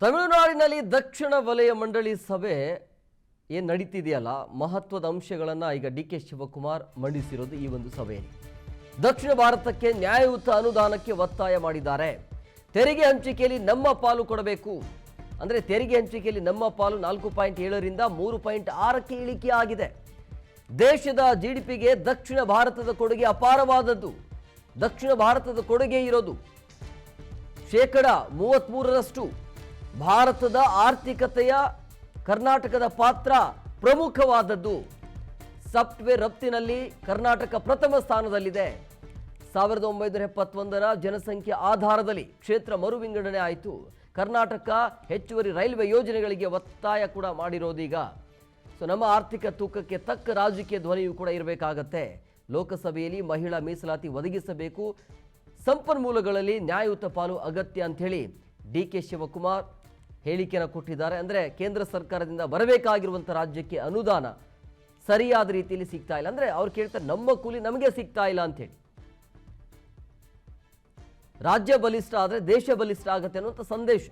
ತಮಿಳುನಾಡಿನಲ್ಲಿ ದಕ್ಷಿಣ ವಲಯ ಮಂಡಳಿ ಸಭೆ ಏನು ನಡೀತಿದೆಯಲ್ಲ, ಮಹತ್ವದ ಅಂಶಗಳನ್ನು ಈಗ ಡಿ.ಕೆ. ಶಿವಕುಮಾರ್ ಮಂಡಿಸಿರೋದು ಈ ಒಂದು ಸಭೆಯಲ್ಲಿ. ದಕ್ಷಿಣ ಭಾರತಕ್ಕೆ ನ್ಯಾಯಯುತ ಅನುದಾನಕ್ಕೆ ಒತ್ತಾಯ ಮಾಡಿದ್ದಾರೆ. ತೆರಿಗೆ ಹಂಚಿಕೆಯಲ್ಲಿ ನಮ್ಮ ಪಾಲು ಕೊಡಬೇಕು ಅಂದರೆ ತೆರಿಗೆ ಹಂಚಿಕೆಯಲ್ಲಿ ನಮ್ಮ ಪಾಲು 4.7ರಿಂದ 3.6ಕ್ಕೆ ಇಳಿಕೆ ಆಗಿದೆ. ದೇಶದ ಜಿಡಿಪಿಗೆ ದಕ್ಷಿಣ ಭಾರತದ ಕೊಡುಗೆ ಅಪಾರವಾದದ್ದು. ದಕ್ಷಿಣ ಭಾರತದ ಕೊಡುಗೆ ಇರೋದು 33%. ಭಾರತದ ಆರ್ಥಿಕತೆಯ ಕರ್ನಾಟಕದ ಪಾತ್ರ ಪ್ರಮುಖವಾದದ್ದು. ಸಾಫ್ಟ್ವೇರ್ ರಫ್ತಿನಲ್ಲಿ ಕರ್ನಾಟಕ ಪ್ರಥಮ ಸ್ಥಾನದಲ್ಲಿದೆ. 1971ರ ಜನಸಂಖ್ಯೆ ಆಧಾರದಲ್ಲಿ ಕ್ಷೇತ್ರ ಮರು ವಿಂಗಡಣೆ ಆಯಿತು. ಕರ್ನಾಟಕ ಹೆಚ್ಚುವರಿ ರೈಲ್ವೆ ಯೋಜನೆಗಳಿಗೆ ಒತ್ತಾಯ ಕೂಡ ಮಾಡಿರೋದೀಗ. ನಮ್ಮ ಆರ್ಥಿಕ ತೂಕಕ್ಕೆ ತಕ್ಕ ರಾಜಕೀಯ ಧ್ವನಿಯೂ ಕೂಡ ಇರಬೇಕಾಗತ್ತೆ. ಲೋಕಸಭೆಯಲ್ಲಿ ಮಹಿಳಾ ಮೀಸಲಾತಿ ಒದಗಿಸಬೇಕು, ಸಂಪನ್ಮೂಲಗಳಲ್ಲಿ ನ್ಯಾಯಯುತ ಪಾಲು ಅಗತ್ಯ ಅಂಥೇಳಿ ಡಿ.ಕೆ. ಶಿವಕುಮಾರ್ ಹೇಳಿಕೆಯನ್ನು ಕೊಟ್ಟಿದ್ದಾರೆ. ಅಂದರೆ ಕೇಂದ್ರ ಸರ್ಕಾರದಿಂದ ಬರಬೇಕಾಗಿರುವಂಥ ರಾಜ್ಯಕ್ಕೆ ಅನುದಾನ ಸರಿಯಾದ ರೀತಿಯಲ್ಲಿ ಸಿಗ್ತಾ ಇಲ್ಲ. ಅಂದರೆ ಅವ್ರು ಕೇಳ್ತಾರೆ, ನಮ್ಮ ಕೂಲಿ ನಮಗೆ ಸಿಗ್ತಾ ಇಲ್ಲ ಅಂಥೇಳಿ. ರಾಜ್ಯ ಬಲಿಷ್ಠ ಆದರೆ ದೇಶ ಬಲಿಷ್ಠ ಆಗುತ್ತೆ ಅನ್ನುವಂಥ ಸಂದೇಶ.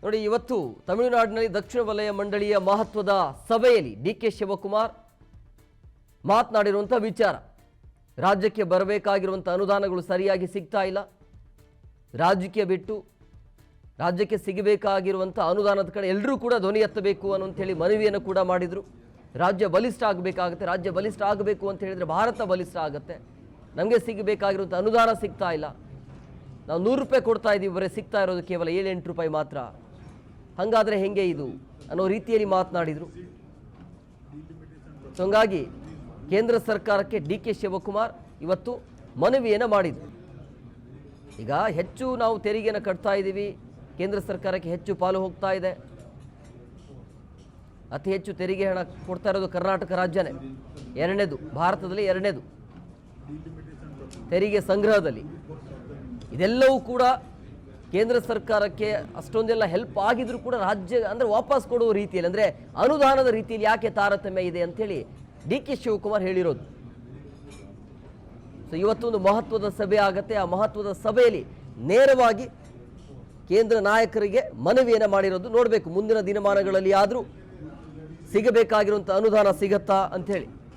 ನೋಡಿ, ಇವತ್ತು ತಮಿಳುನಾಡಿನಲ್ಲಿ ದಕ್ಷಿಣ ವಲಯ ಮಂಡಳಿಯ ಮಹತ್ವದ ಸಭೆಯಲ್ಲಿ ಡಿ.ಕೆ. ಶಿವಕುಮಾರ್ ಮಾತನಾಡಿರುವಂಥ ವಿಚಾರ, ರಾಜ್ಯಕ್ಕೆ ಬರಬೇಕಾಗಿರುವಂಥ ಅನುದಾನಗಳು ಸರಿಯಾಗಿ ಸಿಗ್ತಾ ಇಲ್ಲ, ರಾಜಕೀಯ ಬಿಟ್ಟು ರಾಜ್ಯಕ್ಕೆ ಸಿಗಬೇಕಾಗಿರುವಂಥ ಅನುದಾನದ ಕಡೆ ಎಲ್ಲರೂ ಕೂಡ ಧ್ವನಿ ಎತ್ತಬೇಕು ಅನ್ನೋಂಥೇಳಿ ಮನವಿಯನ್ನು ಕೂಡ ಮಾಡಿದರು. ರಾಜ್ಯ ಬಲಿಷ್ಠ ಆಗಬೇಕಾಗುತ್ತೆ, ರಾಜ್ಯ ಬಲಿಷ್ಠ ಆಗಬೇಕು ಅಂತ ಹೇಳಿದರೆ ಭಾರತ ಬಲಿಷ್ಠ ಆಗುತ್ತೆ. ನಮಗೆ ಸಿಗಬೇಕಾಗಿರುವಂಥ ಅನುದಾನ ಸಿಗ್ತಾ ಇಲ್ಲ, ನಾವು 100 ರೂಪಾಯಿ ಕೊಡ್ತಾ ಇದ್ದೀವಿ, ಬರೀ ಸಿಗ್ತಾ ಇರೋದು ಕೇವಲ 7-8 ರೂಪಾಯಿ ಮಾತ್ರ. ಹಾಗಾದರೆ ಹೆಂಗೆ ಇದು ಅನ್ನೋ ರೀತಿಯಲ್ಲಿ ಮಾತನಾಡಿದರು. ಸೊ ಹಂಗಾಗಿ ಕೇಂದ್ರ ಸರ್ಕಾರಕ್ಕೆ ಡಿ.ಕೆ. ಶಿವಕುಮಾರ್ ಇವತ್ತು ಮನವಿಯನ್ನು ಮಾಡಿದರು. ಈಗ ಹೆಚ್ಚು ನಾವು ತೆರಿಗೆಯನ್ನು ಕಟ್ತಾ ಇದ್ದೀವಿ, ಕೇಂದ್ರ ಸರ್ಕಾರಕ್ಕೆ ಹೆಚ್ಚು ಪಾಲು ಹೋಗ್ತಾ ಇದೆ. ಅತಿ ಹೆಚ್ಚು ತೆರಿಗೆ ಹಣ ಕೊಡ್ತಾ ಇರೋದು ಕರ್ನಾಟಕ ರಾಜ್ಯನೇ, ಎರಡನೇದು, ಭಾರತದಲ್ಲಿ ಎರಡನೇದು ತೆರಿಗೆ ಸಂಗ್ರಹದಲ್ಲಿ. ಇದೆಲ್ಲವೂ ಕೂಡ ಕೇಂದ್ರ ಸರ್ಕಾರಕ್ಕೆ ಅಷ್ಟೊಂದೆಲ್ಲ ಹೆಲ್ಪ್ ಆಗಿದ್ರು ಕೂಡ ರಾಜ್ಯ ಅಂದರೆ ವಾಪಸ್ ಕೊಡುವ ರೀತಿಯಲ್ಲಿ, ಅಂದರೆ ಅನುದಾನದ ರೀತಿಯಲ್ಲಿ ಯಾಕೆ ತಾರತಮ್ಯ ಇದೆ ಅಂಥೇಳಿ ಡಿ.ಕೆ. ಶಿವಕುಮಾರ್ ಹೇಳಿರೋದು. ಸೊ ಇವತ್ತೊಂದು ಮಹತ್ವದ ಸಭೆ ಆಗತ್ತೆ. ಆ ಮಹತ್ವದ ಸಭೆಯಲ್ಲಿ ನೇರವಾಗಿ ಕೇಂದ್ರ ನಾಯಕರಿಗೆ ಮನವಿಯನ್ನು ಮಾಡಿರೋದು. ನೋಡಬೇಕು ಮುಂದಿನ ದಿನಮಾನಗಳಲ್ಲಿ ಆದರೂ ಸಿಗಬೇಕಾಗಿರುವಂಥ ಅನುದಾನ ಸಿಗತ್ತಾ ಅಂಥೇಳಿ.